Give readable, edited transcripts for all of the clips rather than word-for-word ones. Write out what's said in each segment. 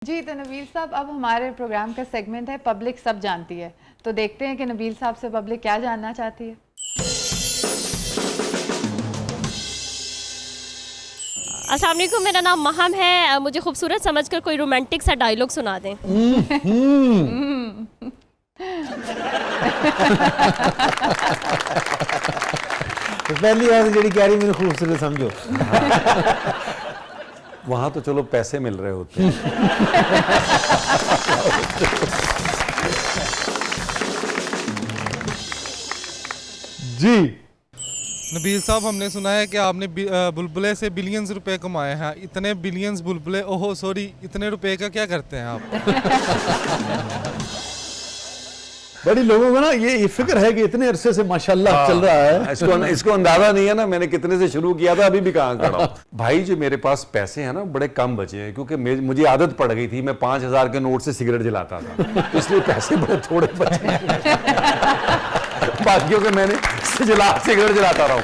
जी तो नबील साहब, अब हमारे प्रोग्राम का सेगमेंट है पब्लिक सब जानती है, तो देखते हैं कि नबील साहब से पब्लिक क्या जानना चाहती है। अस्सलाम वालेकुम, मेरा नाम महम है। मुझे खूबसूरत समझकर कोई रोमांटिक सा डायलॉग सुना दें। तो पहली बात जी कह रही मेरी खूबसूरत समझो। वहां तो चलो पैसे मिल रहे होते हैं। जी नबील साहब, हमने सुना है कि आपने बुलबुले से बिलियंस रुपए कमाए हैं। इतने बिलियंस बुलबुले, ओहो सॉरी, इतने रुपए का क्या करते हैं आप? बड़ी लोगों को ना ये फिक्र है कि इतने अरसे से माशाल्लाह चल रहा है। इसको अंदाजा नहीं है ना मैंने कितने से शुरू किया था, अभी भी कहाँ खड़ा हूं। भाई जो मेरे पास पैसे हैं ना बड़े कम बचे हैं, क्योंकि मुझे आदत पड़ गई थी, मैं 5000 के नोट से सिगरेट जलाता था, तो इसलिए पैसे बड़े थोड़े बचे बाकियों के मैंने सिगरेट जलाता रहा हूं।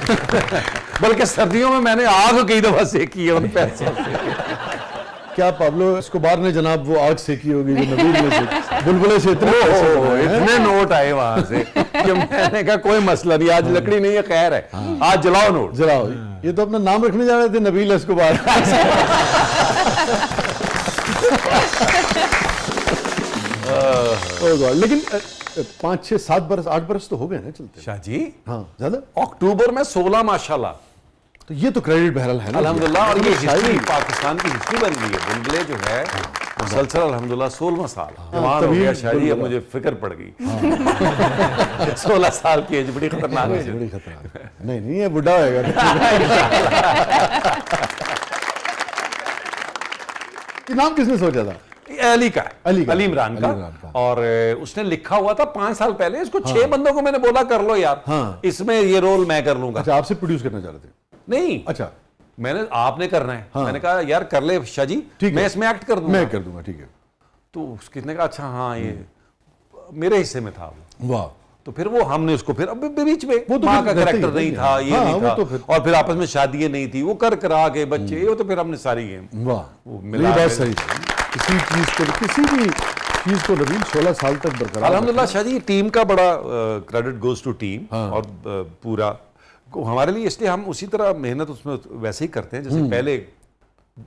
बल्कि सर्दियों में मैंने आग कई दफा सेकी है उन पैसों से। क्या पाब्लो एस्कोबार ने जनाब वो आग सेकी होगी जो नबील ने सेकी? बुलबुले से इतने नोट आए वहां से कि मैंने कहा कोई मसला नहीं, आज लकड़ी नहीं है, खैर है, आज जलाओ नोट जलाओ। ये तो अपना नाम रखने जा रहे थे, नबील एस्कोबार। लेकिन 5, 6, 7 बरस 8 बरस तो हो गए ना चलते। शाह जी, हाँ ज्यादा। अक्टूबर में 16 माशाल्लाह, तो ये तो क्रेडिट बहरहाल है ना अल्हम्दुलिल्लाह। और ये हिस्ट्री पाकिस्तान की हिस्ट्री बन गई है। बुलबुले जो है मुसलसल अल्हम्दुलिल्लाह 16 साल जवान हो गया। शाह जी, अब मुझे फिक्र पड़ गई। 16 साल की एज बड़ी खतरनाक है, बड़ी खतरनाक। नहीं ये बुढ़ा होएगा। ये नाम किसने सोचा था? अली का, अली इमरान का। और उसने लिखा हुआ था 5 साल पहले। इसको 6 बंदों को मैंने बोला कर लो यार, इसमें ये रोल मैं कर लूंगा। अच्छा, आपसे प्रोड्यूस करना चाह रहे थे? नहीं, अच्छा, मैंने आपने करना है। मैंने कहा यार कर ले शाह जी, मैं इसमें एक्ट कर दूंगा। मैं कर दूंगा, ठीक है। तो उसने कहा अच्छा हाँ, ये मेरे हिस्से में था वो। वाह। तो फिर वो हमने उसको फिर अब बीच में वो तो माँ का कैरेक्टर नहीं था, ये नहीं था, तो और फिर आपस में शादियां नहीं थी, वो कर करा के बच्चे, वो तो फिर हमने सारी गेम वाह, वो मिला। बात सही। किसी भी चीज को नबील 16 साल तक बरकरार। अल्हम्दुलिल्लाह शाह जी, टीम का बड़ा क्रेडिट गोज टू टीम। और पूरा हमारे लिए, इसलिए हम उसी तरह मेहनत उसमें वैसे ही करते हैं जैसे पहले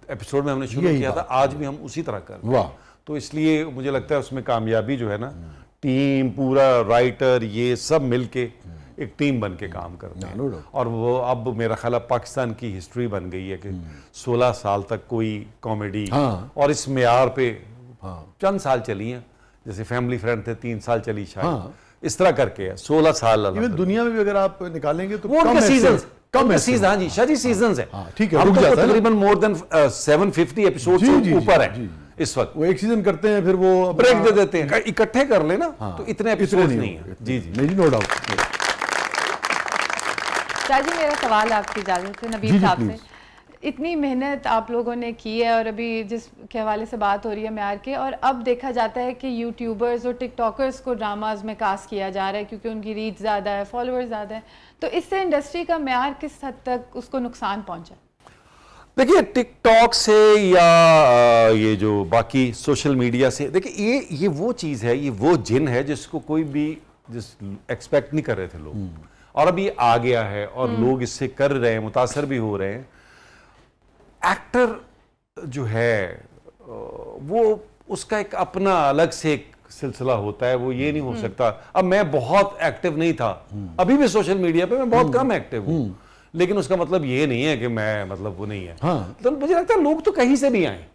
एपिसोड में हमने शुरू किया था, आज भी हम उसी तरह कर रहे हैं। तो इसलिए मुझे लगता है उसमें कामयाबी जो है ना, टीम पूरा, राइटर, ये सब मिलके एक टीम बन के काम करते हैं। और वो अब मेरा ख्याल है पाकिस्तान की हिस्ट्री बन गई है कि 16 साल तक कोई कॉमेडी, और इस मेयार पे चंद साल चली है। जैसे फैमिली फ्रेंड थे 3 साल चली शायद, इस तरह करके 16 साल। दुनिया में भी अगर आप निकालेंगे तो वो कम सीजन। हाँ जी शाह जी, सीजन्स है। ठीक है, हम तो तकरीबन मोर देन 750 एपिसोड से ऊपर है इस वक्त। वो एक सीजन करते हैं, फिर वो ब्रेक दे देते हैं, इकट्ठे कर लेना तो इतने एपिसोड नहीं है। जी जी, नहीं, नो डाउट। शाह जी, मेरा सवाल आपकी इजाजत है नबील साहब से। इतनी मेहनत आप लोगों ने की है, और अभी जिस के हवाले से बात हो रही है म्यार के, और अब देखा जाता है कि यूट्यूबर्स और टिकटॉकर्स को ड्रामाज में कास्ट किया जा रहा है क्योंकि उनकी रीच ज़्यादा है, फॉलोअर्स ज़्यादा है, तो इससे इंडस्ट्री का म्यार किस हद तक उसको नुकसान पहुंचा? देखिए, टिकटॉक से या ये जो बाकी सोशल मीडिया से, देखिए ये वो चीज़ है, ये वो जिन है जिसको कोई भी एक्सपेक्ट नहीं कर रहे थे लोग, और अब ये आ गया है और लोग इससे कर रहे हैं, मुतासर भी हो रहे हैं। एक्टर जो है वो उसका एक अपना अलग से एक सिलसिला होता है, वो ये नहीं हो सकता। अब मैं बहुत एक्टिव नहीं था, अभी भी सोशल मीडिया पे मैं बहुत कम एक्टिव हूँ, लेकिन उसका मतलब ये नहीं है कि मैं, मतलब वो नहीं है। तो मुझे लगता है लोग तो कहीं से भी आए,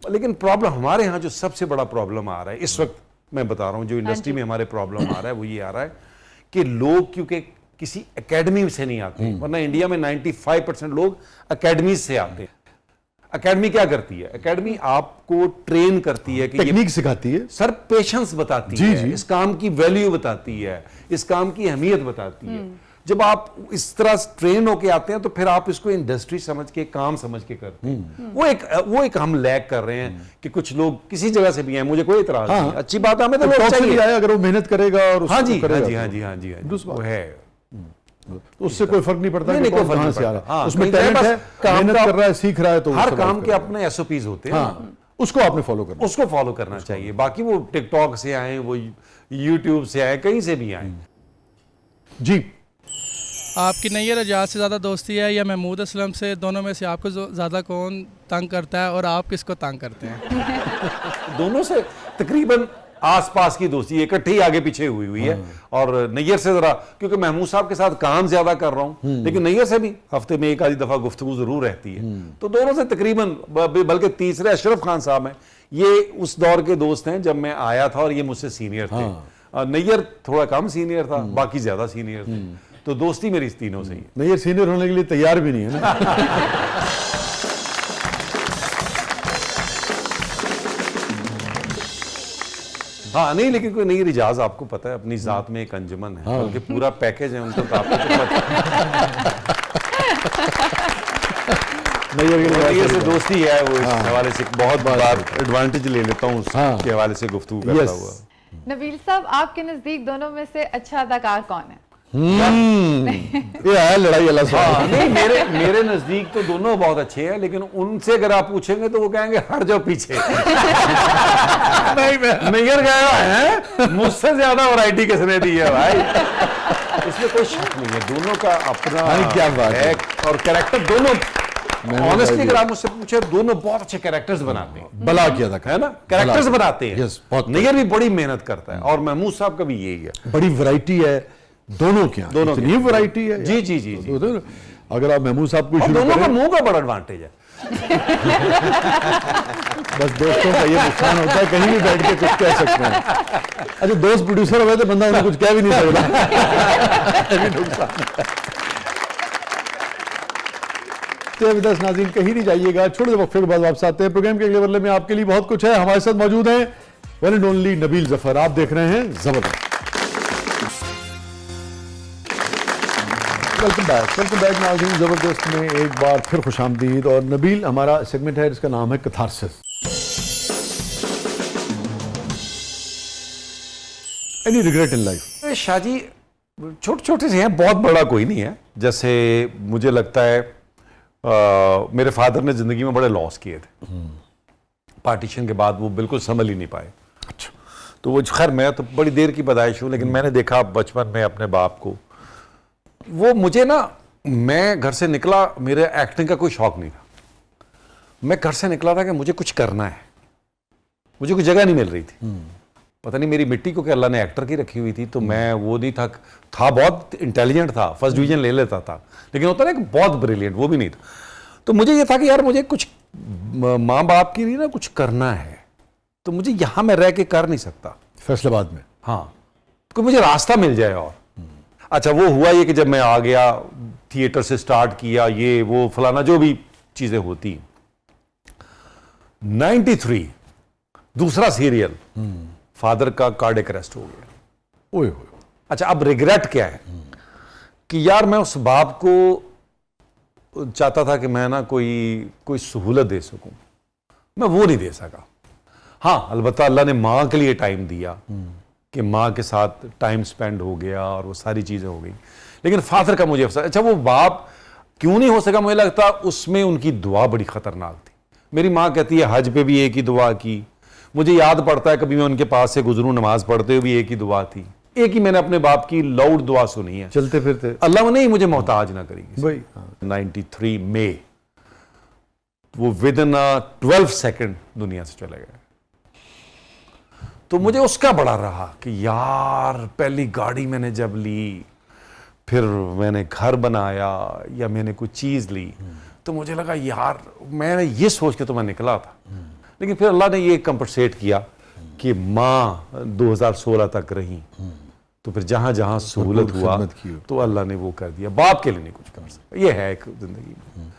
लेकिन प्रॉब्लम हमारे यहाँ जो सबसे बड़ा प्रॉब्लम आ रहा है इस वक्त, मैं बता रहा हूँ जो इंडस्ट्री में हमारे प्रॉब्लम आ रहा है, वो ये आ रहा है कि लोग क्योंकि किसी एकेडमी से नहीं आते, वरना इंडिया में 95% लोग एकेडमीज से आते हैं। एकेडमी क्या करती है? एकेडमी आपको ट्रेन करती है कि टेक्निक सिखाती है सर, पेशेंस बताती है, इस काम की वैल्यू बताती है, इस काम की अहमियत बताती है। जब आप इस तरह ट्रेन होके आते हैं तो फिर आप इसको इंडस्ट्री समझ के, काम समझ के करते हैं। वो एक हम लैग कर रहे हैं कि कुछ लोग किसी जगह से भी हैं, मुझे कोई इतराज नहीं, अच्छी बात है, हमें तो लोग चाहिए अगर वो मेहनत करेगा और हाँ जी वो है, तो उससे कोई फर्क नहीं पड़ता कि कहाँ से आ रहा है, उसमें टैलेंट है, मेहनत कर रहा है, सीख रहा है। तो हर काम के अपने एसओपीज होते हैं, उसको आपने फॉलो करना। उसको फॉलो करना चाहिए। बाकी वो टिकटॉक से आए, वो यूट्यूब से आए, कहीं से भी आए। जी, आपकी नैयर एजाज से ज़्यादा दोस्ती है या महमूद असलम से? दोनों में से आपको ज़्यादा कौन तंग करता है और आप किसको तंग करते हैं? दोनों से तकरीबन आसपास की दोस्ती, इकट्ठी आगे पीछे हुई है। और नैयर से जरा, क्योंकि महमूद साहब के साथ काम ज्यादा कर रहा हूं, लेकिन नैयर से भी हफ्ते में एक आधी दफा गुफ्तगू जरूर रहती है। तो दोनों से तकरीबन, बल्कि तीसरे अशरफ खान साहब हैं, ये उस दौर के दोस्त हैं जब मैं आया था और ये मुझसे सीनियर थे। नैयर थोड़ा कम सीनियर था, बाकी ज्यादा सीनियर थे। तो दोस्ती मेरी इस तीनों से ही है। नहीं, ये सीनियर होने के लिए तैयार भी नहीं है ना। हाँ नहीं, लेकिन कोई नई रिजाज आपको पता है अपनी जात में एक अंजुमन है, बल्कि पूरा पैकेज है उनको, तो आपको तो पता नैयर से दोस्ती है। वो इस हवाले से बहुत बार एडवांटेज ले लेता हूँ उसके हवाले से गुफ्तगू करता हुआ। नबील साहब, आपके नजदीक दोनों में से अच्छा अदाकार कौन है? ये है लड़ाई वाला सवाल। नहीं, मेरे नजदीक तो दोनों बहुत अच्छे हैं, लेकिन उनसे अगर आप पूछेंगे तो वो कहेंगे हट जाओ पीछे। नहीं, नैयर गया है, मुझसे ज्यादा वैरायटी किसने दी है भाई? इसमें कोई शक नहीं है, दोनों का अपना क्या बात है। और कैरेक्टर दोनों, ऑनेस्टली अगर आप मुझसे पूछे, दोनों बहुत अच्छे कैरेक्टर्स बनाते हैं। भला किया था, है ना, कैरेक्टर्स बनाते हैं। यस, बहुत। नैयर भी बड़ी मेहनत करता है और महमूद साहब का भी यही है। बड़ी वैरायटी है दोनों के यहाँ, दोनों इतनी वैरायटी है। जी जी जी जी। तो अगर आप महमूद साहब को और शुरू दोनों का करें, मुंह का बड़ा एडवांटेज है। बस दोस्तों का ये नुकसान होता है, कहीं भी बैठ के कुछ कह सकते हैं। अच्छा, दोस्त प्रोड्यूसर हुए तो बंदा उन्हें कुछ कह भी नहीं सकता। ये भी नुकसान है। तो विदास नाज़रीन, कहीं नहीं जाइएगा, छोटे से वक्फे के बाद वापस आते हैं। प्रोग्राम के अगले बल्ले में आपके लिए बहुत कुछ है। हमारे साथ मौजूद हैं one and only Nabeel Zafar. आप देख रहे हैं जबरदस्त। वेलकम बैक नाज़रीन, जबरदस्त में एक बार फिर खुशामदीद। और नबील, हमारा सेगमेंट है जिसका नाम है catharsis. Any regret in life? Shahji छोटे छोटे से हैं, बहुत बड़ा कोई नहीं है। जैसे मुझे लगता है मेरे फादर ने जिंदगी में बड़े लॉस किए थे। पार्टीशन के बाद वो बिल्कुल संभल ही नहीं पाए। अच्छा, तो वो, खैर मैं तो बड़ी देर की पैदाइश हूँ, लेकिन मैंने देखा बचपन में अपने बाप को। वो मुझे ना, मैं घर से निकला, मेरे एक्टिंग का कोई शौक नहीं था। मैं घर से निकला था कि मुझे कुछ करना है, मुझे कोई जगह नहीं मिल रही थी। पता नहीं मेरी मिट्टी को क्या अल्लाह ने एक्टर की रखी हुई थी, तो मैं वो नहीं था बहुत इंटेलिजेंट था, फर्स्ट डिवीजन ले लेता था, लेकिन होता ना कि बहुत ब्रिलियंट, वो भी नहीं था। तो मुझे ये था कि यार मुझे कुछ माँ बाप के लिए ना कुछ करना है, तो मुझे यहाँ मैं रह के कर नहीं सकता फैसलाबाद में। हाँ, कोई मुझे रास्ता मिल जाए। और अच्छा, वो हुआ ये कि जब मैं आ गया, थिएटर से स्टार्ट किया, ये वो फलाना जो भी चीजें होती। 93 दूसरा सीरियल, फादर का कार्डियक अरेस्ट हो गया। ओए होए। अच्छा, अब रिग्रेट क्या है कि यार मैं उस बाप को चाहता था कि मैं ना कोई सहूलत दे सकूं, मैं वो नहीं दे सका। हाँ, अलबत्ता अल्लाह ने माँ के लिए टाइम दिया कि माँ के साथ टाइम स्पेंड हो गया और वो सारी चीज़ें हो गई, लेकिन फादर का मुझे अफसोस। अच्छा, वो बाप क्यों नहीं हो सका, मुझे लगता उसमें उनकी दुआ बड़ी ख़तरनाक थी। मेरी माँ कहती है हज पे भी एक ही दुआ की। मुझे याद पड़ता है कभी मैं उनके पास से गुजरूं, नमाज पढ़ते हुए भी एक ही दुआ थी। एक ही मैंने अपने बाप की लाउड दुआ सुनी है, चलते फिरते, अल्लाह ने ही मुझे मोहताज ना करी भाई। 93 में वो विद इन 12 सेकंड दुनिया से चले गए। तो मुझे उसका बड़ा रहा कि यार पहली गाड़ी मैंने जब ली, फिर मैंने घर बनाया या मैंने कोई चीज़ ली, तो मुझे लगा यार, मैंने ये सोच के तो मैं निकला था, लेकिन फिर अल्लाह ने ये कंपनसेट किया कि माँ 2016 तक रही, तो फिर जहाँ जहाँ सहूलत हुआ तो अल्लाह ने वो कर दिया। बाप के लिए नहीं कुछ कर सकता, ये है एक जिंदगी में।